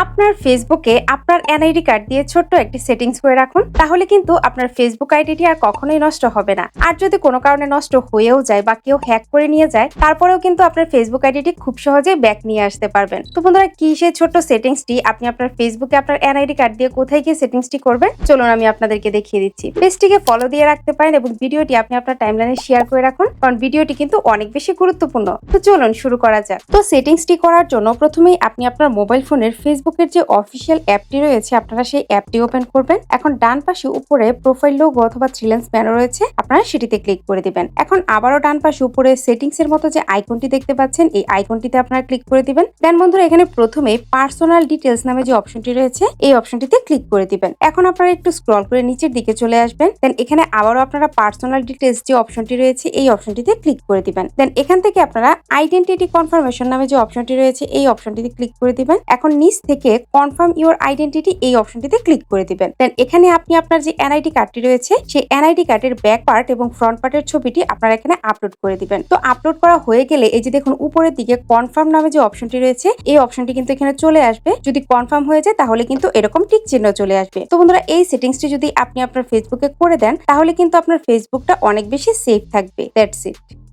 আপনার ফেসবুকে আপনার এনআইডি কার্ড দিয়ে ছোট্ট একটি সেটিংস করে রাখুন, তাহলে কিন্তু আপনার ফেসবুক আইডিটি আর কখনোই নষ্ট হবে না। আর যদি কোনো কারণে নষ্ট হয়েও যায় বা কেউ হ্যাক করে নিয়ে যায়, তারপরেও কিন্তু আপনার ফেসবুক আইডিটি খুব সহজেই ব্যাক নিয়ে আসতে পারবেন। তো বন্ধুরা, কি সেই ছোট্ট সেটিংসটি আপনি আপনার ফেসবুকে আপনার এনআইডি কার্ড দিয়ে কোথায় গিয়ে সেটিংসটি করবেন, চলুন আমি আপনাদেরকে দেখিয়ে দিচ্ছি। পেজটিকে ফলো দিয়ে রাখতে পারেন এবং ভিডিওটি আপনি আপনার টাইমলাইনে শেয়ার করে রাখুন, কারণ ভিডিওটি কিন্তু অনেক বেশি গুরুত্বপূর্ণ। তো চলুন শুরু করা যাক। তো সেটিংসটি করার জন্য প্রথমেই আপনি আপনার মোবাইল ফোনের ফেসবুকের যে অফিসিয়াল অ্যাপটি রয়েছে, আপনারা সেই অ্যাপটি ওপেন করবেন। এখন ডান পাশে উপরে প্রোফাইল লোগো অথবা থ্রি লাইন্স ব্যানার রয়েছে, আপনারা সেটিতে ক্লিক করে দিবেন। এখন আবারও ডান পাশে উপরে সেটিংস এর মতো যে আইকনটি দেখতে পাচ্ছেন, এই আইকনটিতে আপনারা ক্লিক করে দিবেন। দেন বন্ধুরা, এখানে প্রথমে পার্সোনাল ডিটেলস নামে যে অপশনটি রয়েছে, এই অপশনটিতে ক্লিক করে দিবেন। এখন আপনারা একটু স্ক্রল করে নিচের দিকে চলে আসবেন। দেন এখানে আবারও আপনারা পার্সোনাল ডিটেলস যে অপশনটি রয়েছে, এই অপশনটিতে ক্লিক করে দিবেন। দেন এখান থেকে আপনারা আইডেন্টিটি কনফার্মেশন নামে যে অপশনটি রয়েছে, এই অপশনটিতে ক্লিক করে দিবেন। এখন নিচ থেকে কনফার্ম ইউর আইডেন্টিটি, এই অপশনটিতে ক্লিক করে দিবেন। দেন এখানে আপনি আপনার যে এনআইডি কার্ডটি রয়েছে, সেই এনআইডি কার্ডের ব্যাক পার্ট এবং ফ্রন্ট পার্টের ছবিটি আপনারা এখানে আপলোড করে দিবেন। তো আপলোড করা হয়ে গেলে এই যে দেখুন উপরের দিকে কনফার্ম নামে যে অপশনটি রয়েছে, এই অপশনটি কিন্তু এখানে চলে আসবে। যদি কনফার্ম হয়ে যায় তাহলে কিন্তু এরকম টিক চিহ্ন চলে আসবে। তো বন্ধুরা, এই সেটিংসটি যদি আপনি আপনার ফেসবুকে করে দেন, তাহলে কিন্তু আপনার ফেসবুকটা অনেক বেশি সেফ থাকবে। That's it.